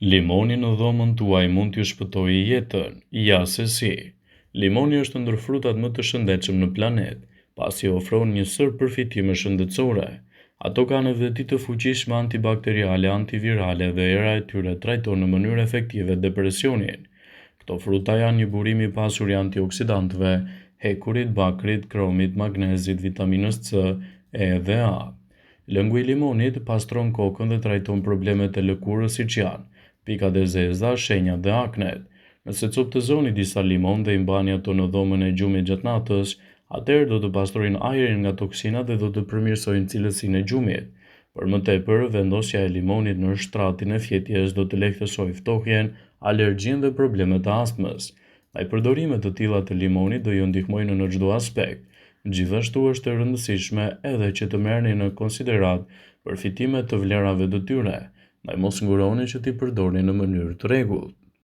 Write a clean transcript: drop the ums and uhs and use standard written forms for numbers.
Limoni në dhomën tuaj mund t'ju shpëtojë jetën, ja se si. Limoni është ndër frutat më të shëndetshëm në planet, pasi ofron një sër përfitime shëndetësore. Ato kanë edhe ditë të fuqishme antibakteriale, antivirale dhe era e tyre trajton në mënyrë efektive depresionin. Këto fruta janë një burim i pasur i antioksidantëve, hekurit, bakrit, kromit, magnezit, vitaminës C, E dhe A. Lëngu i limonit pastron kokën dhe trajton problemet e lëkurës siç janë pikat e zeza, shenjat dhe aknet. Nëse coptëzoni disa limon dhe i mbani ato në dhomën e gjumit gjatë natës, atëherë do të pastrojnë ajrin nga toksinat dhe do të përmirësojnë cilësinë e gjumit. Për më tepër, vendosja e limonit në shtratin e fjetjes do të lehtësojë ftohjen, alergjinë dhe problemet e astmës. Ndaj përdorime të tilla të limonit do ju ndihmojnë në çdo aspekt. Gjithashtu është e rëndësishme edhe që të merrni në konsiderat përfitimet të vlerave të tyre. Ndaj mos nguroni që t'i përdorni në mënyrë të rregullt.